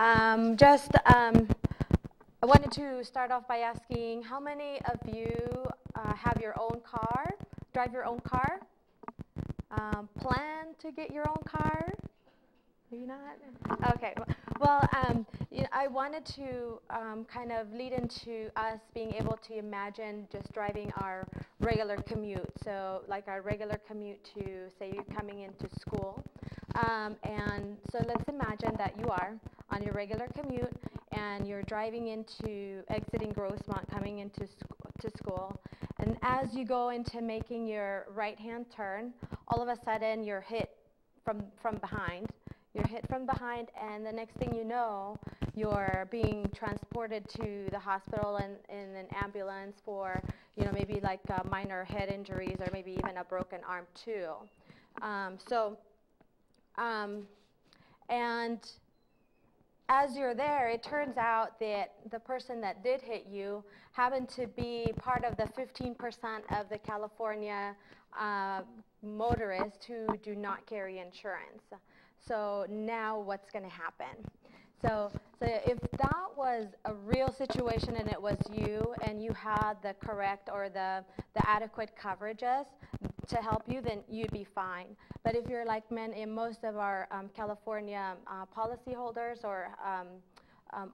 I wanted to start off by asking how many of you have your own car, drive your own car, plan to get your own car? Are you not? Okay. Well, I wanted to kind of lead into us being able to imagine just driving our regular commute. So like our regular commute to, say, you're coming into school. And so let's imagine that you are on your regular commute and you're driving into, exiting Grossmont, coming into school. And as you go into making your right-hand turn, all of a sudden you're hit from behind. You're hit from behind, and the next thing you know, you're being transported to the hospital in an ambulance for, maybe like minor head injuries or maybe even a broken arm too. And as you're there, it turns out that the person that did hit you happened to be part of the 15% of the California motorists who do not carry insurance. So now what's going to happen? So if that was a real situation and it was you and you had the correct or the adequate coverages to help you, then you'd be fine. But if you're like most of our California policyholders or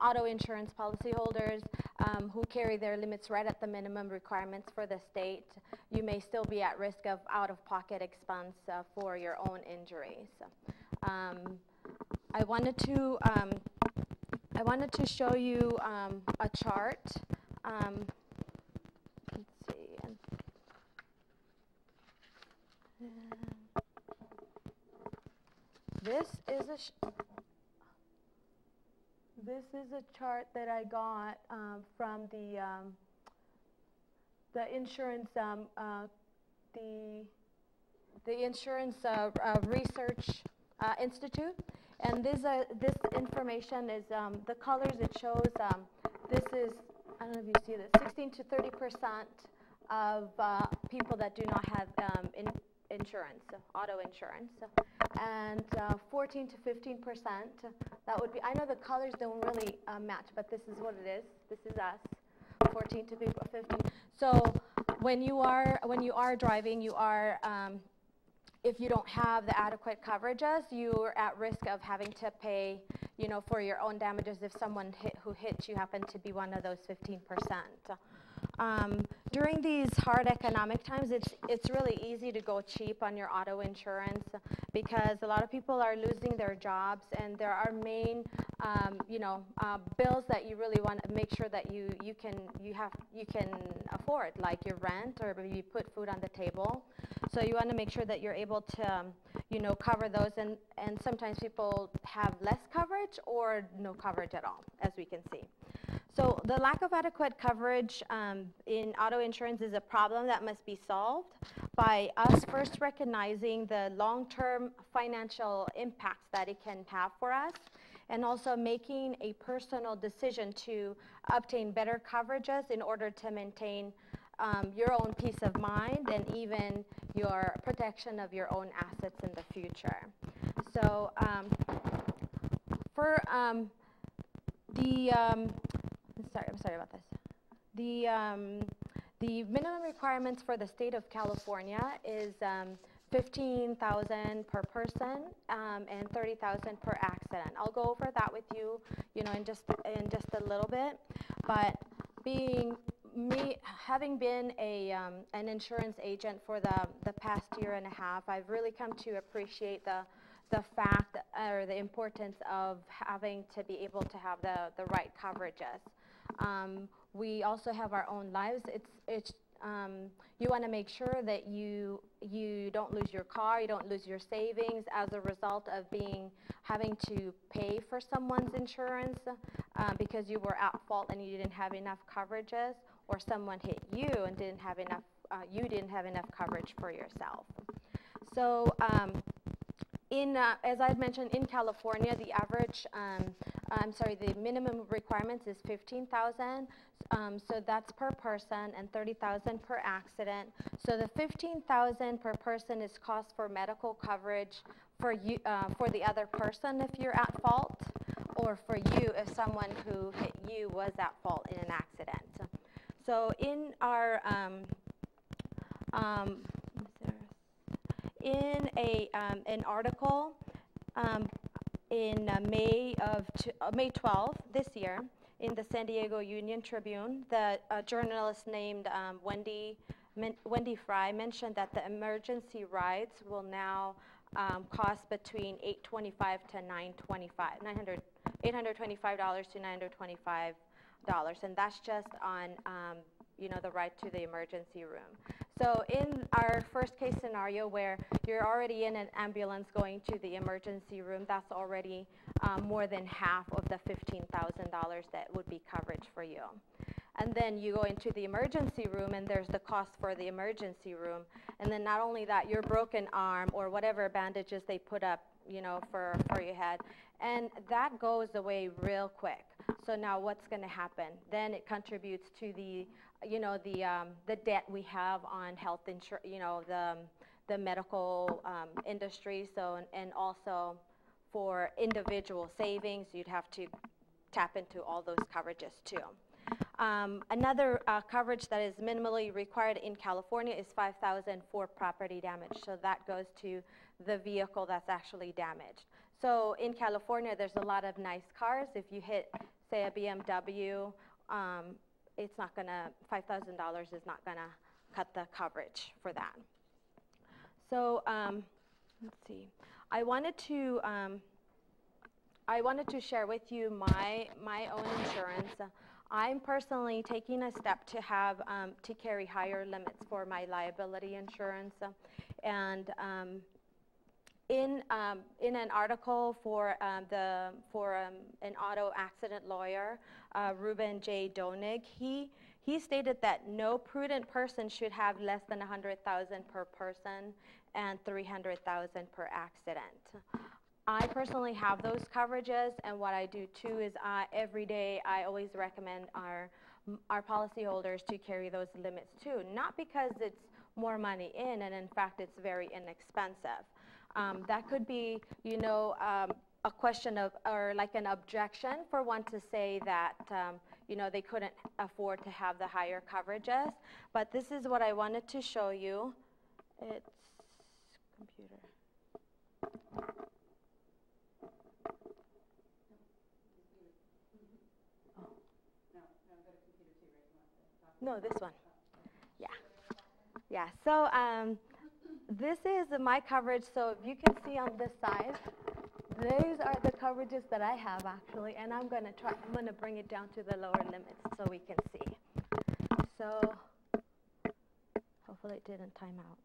auto insurance policyholders who carry their limits right at the minimum requirements for the state, you may still be at risk of out-of-pocket expense for your own injuries. I wanted to show you a chart. Let's see. This is a chart that I got from the insurance the Insurance Research Institute, and this information is the colors it shows. This is, I don't know if you see this, 16 to 30% of people that do not have insurance, auto insurance, and 14 to 15%. That would be. I know the colors don't really match, but this is what it is. This is us, 14 to 15. So when you are driving, you are. If you don't have the adequate coverages, you're at risk of having to pay, for your own damages if someone who hit you happened to be one of those 15%. During these hard economic times, it's really easy to go cheap on your auto insurance because a lot of people are losing their jobs, and there are main, bills that you really want to make sure that you can afford, like your rent or maybe you put food on the table. So you want to make sure that you're able to, cover those, and sometimes people have less coverage or no coverage at all, as we can see. So the lack of adequate coverage in auto insurance is a problem that must be solved by us first recognizing the long-term financial impacts that it can have for us, and also making a personal decision to obtain better coverages in order to maintain your own peace of mind and even your protection of your own assets in the future. So for I'm sorry about this. The minimum requirements for the state of California is $15,000 per person and $30,000 per accident. I'll go over that with you, in just a little bit. But having been an insurance agent for the past year and a half, I've really come to appreciate the fact or the importance of having to be able to have the right coverages. We also have our own lives. You want to make sure that you don't lose your car, you don't lose your savings as a result of having to pay for someone's insurance because you were at fault and you didn't have enough coverages, or someone hit you and you didn't have enough coverage for yourself. So as I mentioned, in California, the average, the minimum requirements is $15,000. So that's per person, and $30,000 per accident. So the $15,000 per person is cost for medical coverage for you, for the other person if you're at fault, or or for you if someone who hit you was at fault in an accident. So in our in an article in May 12th this year in the San Diego Union Tribune, the journalist named Wendy Fry mentioned that the emergency rides will now cost between $825 to $925 to $925, and that's just on the ride to the emergency room. So in our first case scenario where you're already in an ambulance going to the emergency room, that's already more than half of the $15,000 that would be coverage for you. And then you go into the emergency room and there's the cost for the emergency room. And then not only that, your broken arm or whatever bandages they put up, for your head, and that goes away real quick. So now what's going to happen? Then it contributes to the debt we have on health insurance, the medical industry. So and also for individual savings, you'd have to tap into all those coverages too. Another coverage that is minimally required in California is $5,000 for property damage. So that goes to the vehicle that's actually damaged. So in California, there's a lot of nice cars. If you hit, say, a BMW, it's not going to, $5,000 is not going to cut the coverage for that. So let's see. I wanted to share with you my own insurance. I'm personally taking a step to have to carry higher limits for my liability insurance, and in an article for an auto accident lawyer, Ruben J. Donig, he stated that no prudent person should have less than $100,000 per person and $300,000 per accident. I personally have those coverages, and what I do too is every day I always recommend our policyholders to carry those limits too. Not because it's more money in, and in fact it's very inexpensive. That could be, a question of, or like an objection for one to say that, they couldn't afford to have the higher coverages. But this is what I wanted to show you. It's computer. No, this one. Yeah. Yeah. So this is my coverage. So if you can see on this side, these are the coverages that I have actually, and I'm going to bring it down to the lower limits so we can see. So hopefully it didn't time out.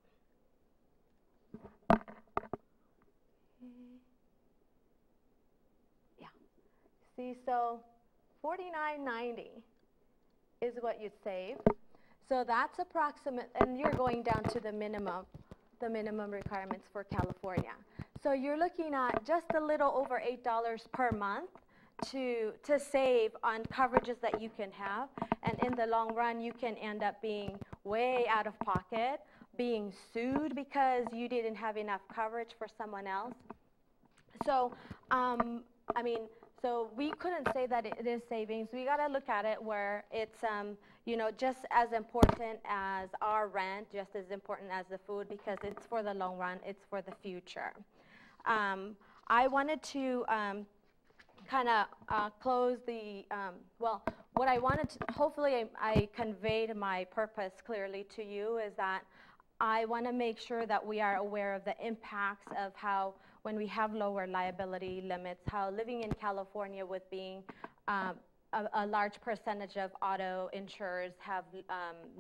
Yeah. See, so $49.90 is what you'd save. So that's approximate, and you're going down to the minimum requirements for California. So you're looking at just a little over $8 per month to save on coverages that you can have, and in the long run you can end up being way out of pocket, being sued because you didn't have enough coverage for someone else. So so we couldn't say that it is savings. We got to look at it where it's, just as important as our rent, just as important as the food, because it's for the long run, it's for the future. I wanted to kind of close the, what I wanted to, hopefully I conveyed my purpose clearly to you, is that I want to make sure that we are aware of the impacts of how, when we have lower liability limits, how living in California with being a large percentage of auto insurers have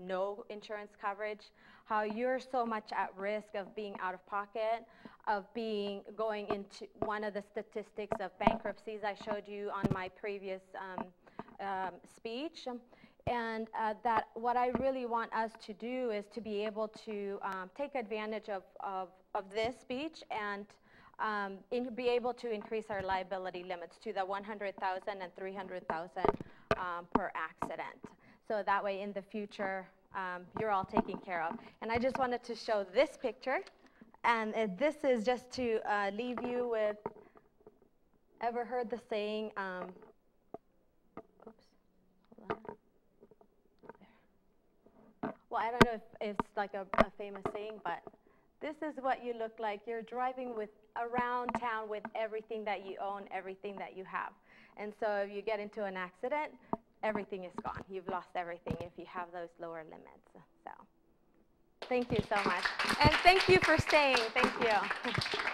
no insurance coverage, how you're so much at risk of being out of pocket, of going into one of the statistics of bankruptcies I showed you on my previous speech. And that what I really want us to do is to be able to take advantage of this speech and be able to increase our liability limits to the $100,000 and $300,000 per accident. So that way in the future, you're all taken care of. And I just wanted to show this picture. And this is just to leave you with ever heard the saying, oops, hold on. Well, I don't know if it's like a famous saying, but this is what you look like. You're driving around town with everything that you own, everything that you have. And so if you get into an accident, everything is gone. You've lost everything if you have those lower limits. So thank you so much. And thank you for staying. Thank you.